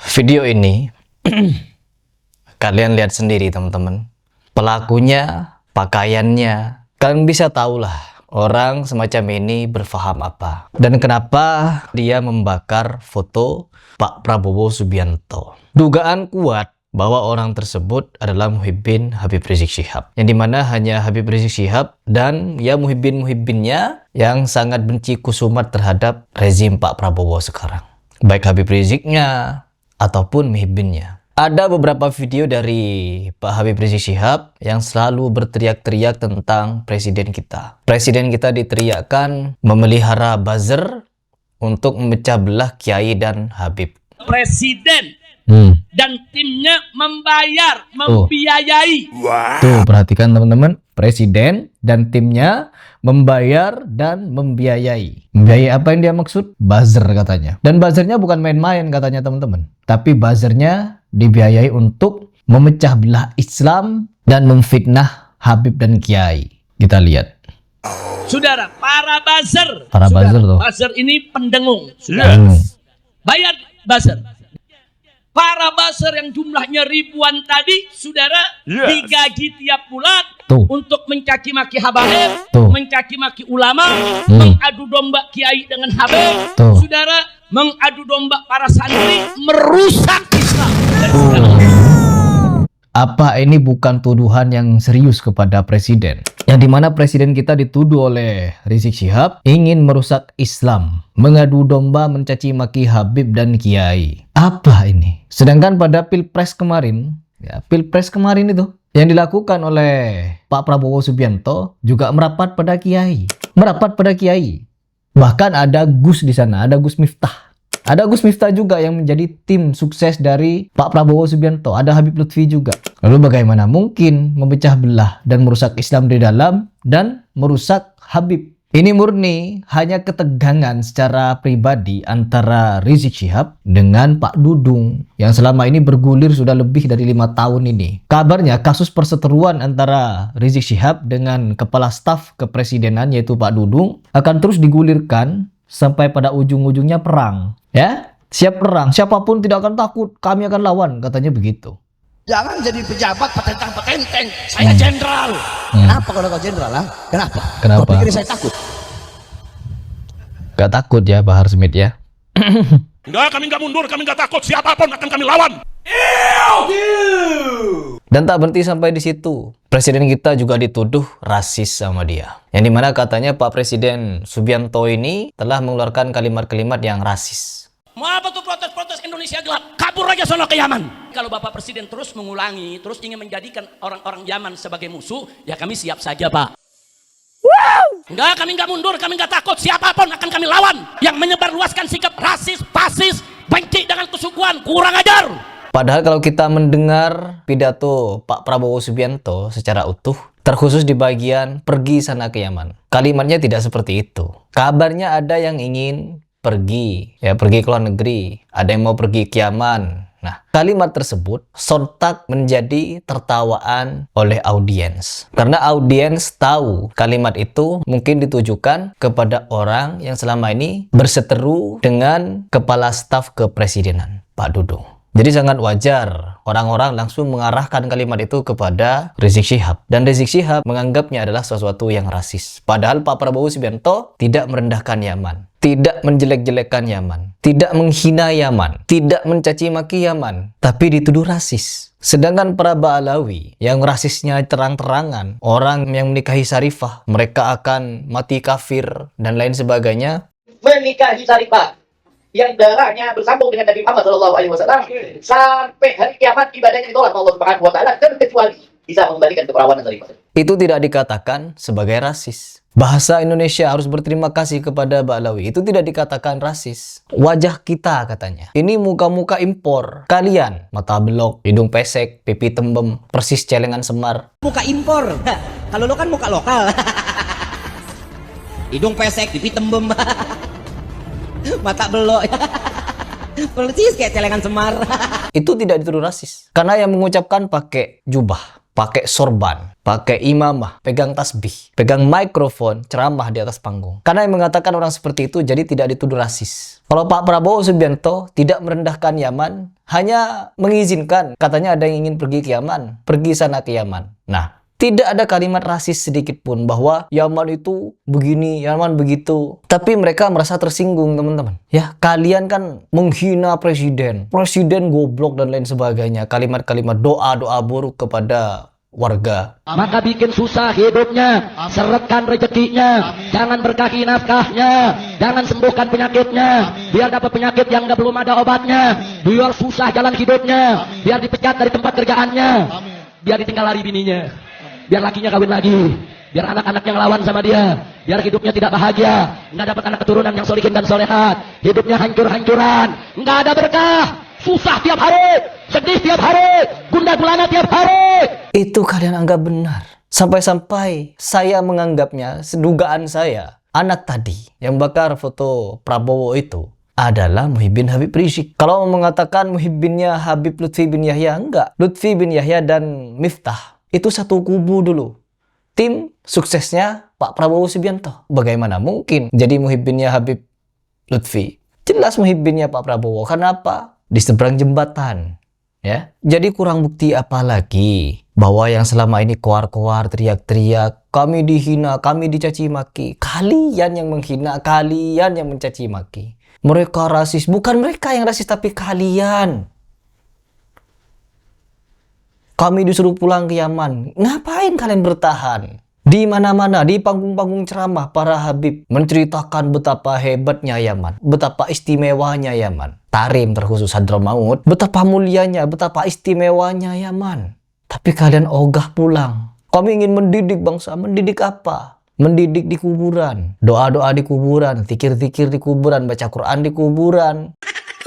Video ini kalian lihat sendiri teman-teman. Pelakunya, pakaiannya, kalian bisa tahulah orang semacam ini berfaham apa dan kenapa dia membakar foto Pak Prabowo Subianto. Dugaan kuat bahwa orang tersebut adalah Muhyiddin Habib Rizik Syihab, yang dimana hanya Habib Rizik Syihab dan ya Muhyiddinnya yang sangat benci kusumat terhadap rezim Pak Prabowo sekarang, baik Habib Riziknya ataupun Muhyiddinnya. Ada beberapa video dari Pak Habib Rizik Syihab yang selalu berteriak-teriak tentang presiden kita. Presiden kita diteriakkan memelihara buzzer untuk memecah belah Kiai dan Habib. Presiden dan timnya membiayai. Tuh, perhatikan teman-teman. Presiden dan timnya membayar dan membiayai. Membiayai apa yang dia maksud? Buzzer katanya. Dan buzzernya bukan main-main katanya teman-teman. Tapi buzzernya dibiayai untuk memecah belah Islam dan memfitnah Habib dan Kiai. Kita lihat. Saudara, para buzzer. Buzzer ini pendengung. Bayar buzzer. Para buzzer yang jumlahnya ribuan tadi, saudara, digaji tiap bulan untuk mencaci maki habaib, mencaci maki ulama, mengadu domba kiai dengan habib, saudara, mengadu domba para santri, merusak Islam. Apa ini bukan tuduhan yang serius kepada presiden? Yang dimana presiden kita dituduh oleh Rizik Syihab ingin merusak Islam, mengadu domba, mencaci maki Habib dan Kiai. Apa ini? Sedangkan pada Pilpres kemarin, Pilpres kemarin itu yang dilakukan oleh Pak Prabowo Subianto juga merapat pada Kiai. Bahkan ada Gus di sana, ada Gus Miftah. Ada Gus Miftah juga yang menjadi tim sukses dari Pak Prabowo Subianto. Ada Habib Lutfi juga. Lalu bagaimana mungkin memecah belah dan merusak Islam di dalam dan merusak Habib? Ini murni hanya ketegangan secara pribadi antara Rizik Syihab dengan Pak Dudung yang selama ini bergulir sudah lebih dari 5 tahun ini. Kabarnya kasus perseteruan antara Rizik Syihab dengan kepala staf kepresidenan yaitu Pak Dudung akan terus digulirkan sampai pada ujung-ujungnya perang. Ya, siap perang, siapapun tidak akan takut, kami akan lawan, katanya begitu. Jangan jadi pejabat petentang-petenteng, saya jenderal. Kenapa kalau kau jenderal? Kenapa? Kau pikir saya takut? Gak takut ya Bahar Smith ya. Enggak, kami nggak mundur, kami nggak takut, siapapun akan kami lawan. Dan tak berhenti sampai di situ. Presiden kita juga dituduh rasis sama dia. Yang dimana katanya Pak Presiden Subianto ini telah mengeluarkan kalimat-kalimat yang rasis. Mau apa tuh protes-protes Indonesia gelap? Kabur aja sono ke Yaman. Kalau Bapak Presiden terus mengulangi, terus ingin menjadikan orang-orang Yaman sebagai musuh, ya kami siap saja Pak. Enggak, kami nggak mundur, kami nggak takut, siapapun akan kami lawan. Yang menyebarluaskan sikap rasis, fasis, benci dengan kesukuan, kurang ajar. Padahal kalau kita mendengar pidato Pak Prabowo Subianto secara utuh, terkhusus di bagian pergi sana ke Yaman, kalimatnya tidak seperti itu. Kabarnya ada yang ingin pergi ke luar negeri, ada yang mau pergi ke Yaman. Nah, kalimat tersebut sontak menjadi tertawaan oleh audiens. Karena audiens tahu kalimat itu mungkin ditujukan kepada orang yang selama ini berseteru dengan kepala staf kepresidenan, Pak Dudung. Jadi sangat wajar orang-orang langsung mengarahkan kalimat itu kepada Rizik Syihab. Dan Rizik Syihab menganggapnya adalah sesuatu yang rasis. Padahal Pak Prabowo Subianto tidak merendahkan Yaman, tidak menjelek-jelekan Yaman, tidak menghina Yaman, tidak mencaci maki Yaman, tapi dituduh rasis. Sedangkan para Ba'alawi yang rasisnya terang-terangan, orang yang menikahi Syarifah, mereka akan mati kafir dan lain sebagainya. Menikahi Syarifah yang darahnya bersambung dengan Nabi Muhammad SAW sampai hari kiamat ibadahnya ditolak Allah Subhanahu wa taala kecuali bisa mengembalikan keperawanan Syarifah. Itu tidak dikatakan sebagai rasis. Bahasa Indonesia harus berterima kasih kepada Ba'alawi. Itu tidak dikatakan rasis. Wajah kita katanya. Ini muka-muka impor. Kalian mata belok, hidung pesek, pipi tembem, persis celengan semar. Muka impor. Kalau lo kan muka lokal. Hidung pesek, pipi tembem. Mata belok. Persis kayak celengan semar. Itu tidak dituduh rasis. Karena yang mengucapkan pakai jubah. pakai sorban, pakai imamah, pegang tasbih, pegang mikrofon, ceramah di atas panggung. Karena yang mengatakan orang seperti itu jadi tidak dituduh rasis. Kalau Pak Prabowo Subianto tidak merendahkan Yaman, hanya mengizinkan, katanya ada yang ingin pergi ke Yaman, pergi sana ke Yaman. Nah, tidak ada kalimat rasis sedikit pun bahwa Yaman itu begini, Yaman begitu. Tapi mereka merasa tersinggung, teman-teman. Ya, kalian kan menghina presiden goblok dan lain sebagainya. Kalimat-kalimat doa-doa buruk kepada warga. Maka bikin susah hidupnya, seretkan rezekinya, jangan berkahi nafkahnya, jangan sembuhkan penyakitnya, biar dapat penyakit yang belum ada obatnya, biar susah jalan hidupnya, biar dipecat dari tempat kerjaannya, biar ditinggal lari bininya, biar lakinya kawin lagi, biar anak-anaknya ngelawan sama dia, biar hidupnya tidak bahagia, nggak dapat anak keturunan yang solihin dan solehat, hidupnya hancur-hancuran, nggak ada berkah, susah tiap hari, sedih tiap hari, gundah gulana tiap hari. Itu kalian anggap benar. Sampai-sampai saya menganggapnya, sedugaan saya, anak tadi yang bakar foto Prabowo itu adalah Muhyiddin Habib Rizik. Kalau mengatakan Muhyiddinnya Habib Lutfi bin Yahya, enggak. Lutfi bin Yahya dan Miftah itu satu kubu dulu. Tim suksesnya Pak Prabowo Subianto. Bagaimana mungkin jadi Muhyiddinnya Habib Lutfi? Jelas Muhyiddinnya Pak Prabowo. Kenapa? Di seberang jembatan. Ya, jadi kurang bukti apa lagi bahwa yang selama ini koar-koar, teriak-teriak, kami dihina, kami dicaci maki. Kalian yang menghina, kalian yang mencaci maki. Mereka rasis, bukan mereka yang rasis tapi kalian. Kami disuruh pulang ke Yaman. Ngapain kalian bertahan? Di mana-mana, di panggung-panggung ceramah, para Habib menceritakan betapa hebatnya Yaman, betapa istimewanya Yaman. Tarim terkhusus Hadramaut, betapa mulianya, betapa istimewanya Yaman. Tapi kalian ogah pulang. Kami ingin mendidik bangsa. Mendidik apa? Mendidik di kuburan. Doa-doa di kuburan, zikir-zikir di kuburan, baca Quran di kuburan.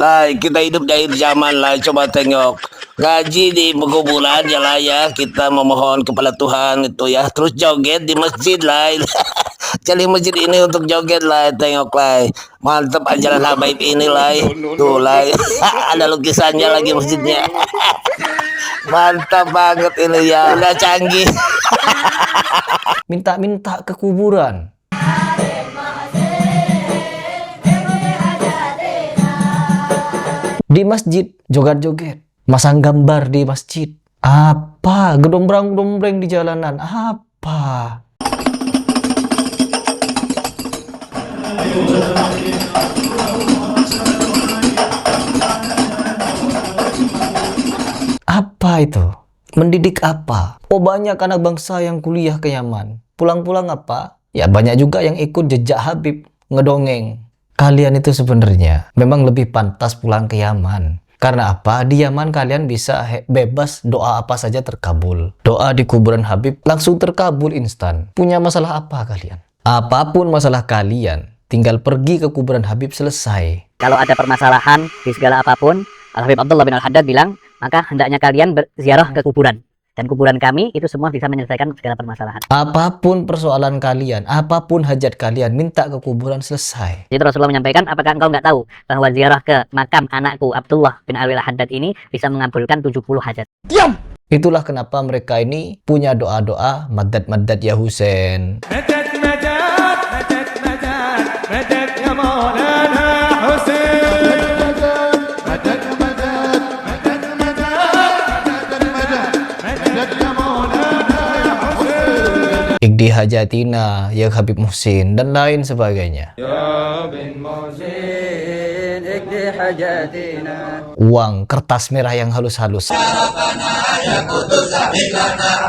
Lah, kita hidup di akhir zaman lah. Coba tengok ngaji di pekuburan ya lah ya. Kita memohon kepada Tuhan itu ya. Terus joget di masjid lah. Cari masjid ini untuk joget lah. Tengok lah. Mantap ajaran Habib ini lah. Tuh lah. Ada lukisannya lagi masjidnya. Mantap banget ini ya. Udah canggih. Minta-minta ke kuburan. Di masjid, joget-joget. Masang gambar di masjid. Apa? Gedombrang-gedombreng di jalanan. Apa? Apa itu? Mendidik apa? Oh, banyak anak bangsa yang kuliah ke Yaman. Pulang-pulang apa? Ya banyak juga yang ikut jejak Habib, ngedongeng. Kalian itu sebenarnya memang lebih pantas pulang ke Yaman. Karena apa? Di Yaman kalian bisa bebas, doa apa saja terkabul. Doa di kuburan Habib langsung terkabul instan. Punya masalah apa kalian? Apapun masalah kalian, tinggal pergi ke kuburan Habib, selesai. Kalau ada permasalahan di segala apapun, Al-Habib Abdullah bin Al-Haddad bilang, maka hendaknya kalian berziarah ke kuburan. Dan kuburan kami itu semua bisa menyelesaikan segala permasalahan. Apapun persoalan kalian, apapun hajat kalian, minta ke kuburan, selesai. Jadi Rasulullah menyampaikan, apakah engkau nggak tahu bahwa ziarah ke makam anakku Abdullah bin Al-Haddad ini bisa mengabulkan 70 hajat. Diam! Itulah kenapa mereka ini punya doa-doa madad-madad ya Husain. Madad, madad, madad, madad, madad ya Maulana Husain. Ikdi hajatina ya Habib Muhsin dan lain sebagainya. Ya bin Muhsin ikdi hajatina. Uang kertas merah yang halus-halus.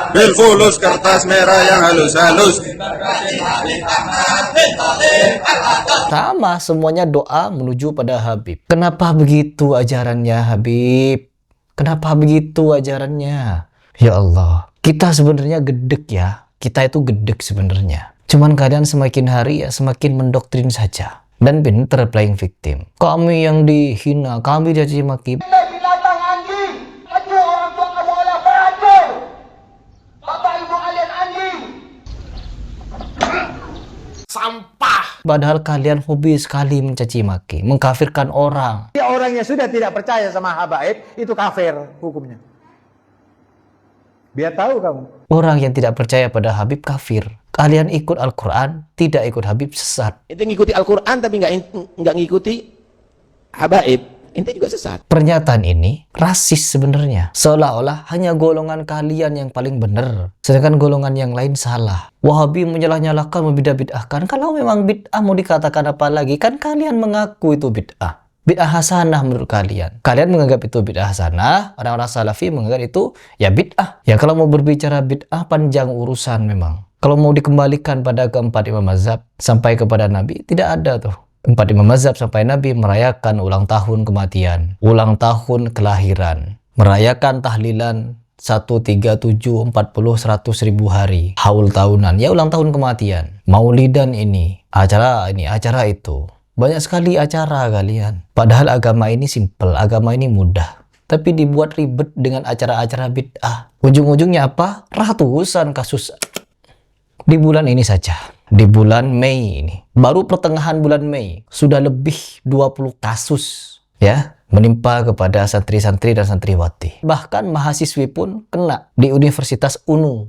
Bil fulus kertas merah yang halus-halus. Sama semuanya doa menuju pada Habib. Kenapa begitu ajarannya Habib? Kenapa begitu ajarannya? Ya Allah, kita sebenarnya gedek ya. Kita itu gedek sebenarnya. Cuman kalian semakin hari ya semakin mendoktrin saja. Dan pinter playing victim. Kami yang dihina, kami dicaci maki. Binatang anjing, aduh orang tua kamu adalah beracun. Bapak ibu kalian anjing. Sampah. Padahal kalian hobi sekali mencaci maki, mengkafirkan orang. Orang yang sudah tidak percaya sama habaib itu kafir hukumnya. Biar tahu kamu. Orang yang tidak percaya pada Habib kafir. Kalian ikut Al-Quran, tidak ikut Habib sesat. Ente ngikuti Al-Quran tapi nggak ngikuti habaib. Ente juga sesat. Pernyataan ini rasis sebenarnya. Seolah-olah hanya golongan kalian yang paling benar, sedangkan golongan yang lain salah. Wahabi menyalah-nyalahkan, membidah-bid'ahkan. Kalau memang bid'ah mau dikatakan apa lagi? Kan kalian mengaku itu bid'ah. Bid'ah hasanah menurut kalian. Kalian menganggap itu bid'ah hasanah, orang-orang salafi menganggap itu ya bid'ah. Ya kalau mau berbicara bid'ah panjang urusan memang. Kalau mau dikembalikan pada keempat imam mazhab sampai kepada Nabi, tidak ada tuh. Empat imam mazhab sampai Nabi merayakan ulang tahun kematian, ulang tahun kelahiran, merayakan tahlilan 1, 3, 7, 40, 100 ribu hari, haul tahunan, ya ulang tahun kematian, maulidan ini, acara itu. Banyak sekali acara kalian. Padahal agama ini simpel, agama ini mudah. Tapi dibuat ribet dengan acara-acara bid'ah. Ujung-ujungnya apa? Ratusan kasus. Di bulan ini saja, di bulan Mei ini, baru pertengahan bulan Mei, sudah lebih 20 kasus ya menimpa kepada santri-santri dan santriwati. Bahkan mahasiswi pun kena di Universitas UNU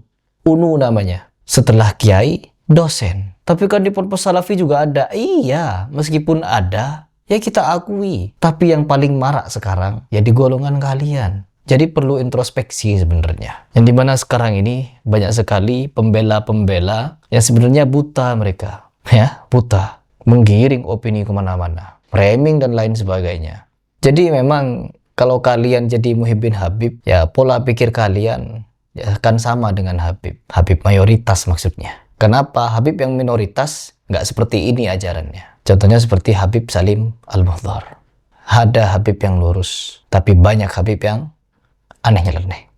namanya. Setelah kiai, dosen. Tapi kan di Ponpes Salafi juga ada. Iya, meskipun ada, ya kita akui. Tapi yang paling marak sekarang, ya di golongan kalian. Jadi perlu introspeksi sebenarnya. Yang dimana sekarang ini banyak sekali pembela-pembela yang sebenarnya buta mereka. Ya, buta. Menggiring opini kemana-mana. Framing dan lain sebagainya. Jadi memang kalau kalian jadi muhibbin Habib, ya pola pikir kalian ya akan sama dengan Habib. Habib mayoritas maksudnya. Kenapa? Habib yang minoritas nggak seperti ini ajarannya. Contohnya seperti Habib Salim Al-Muhdhar. Ada Habib yang lurus, tapi banyak Habib yang aneh nyeleneh.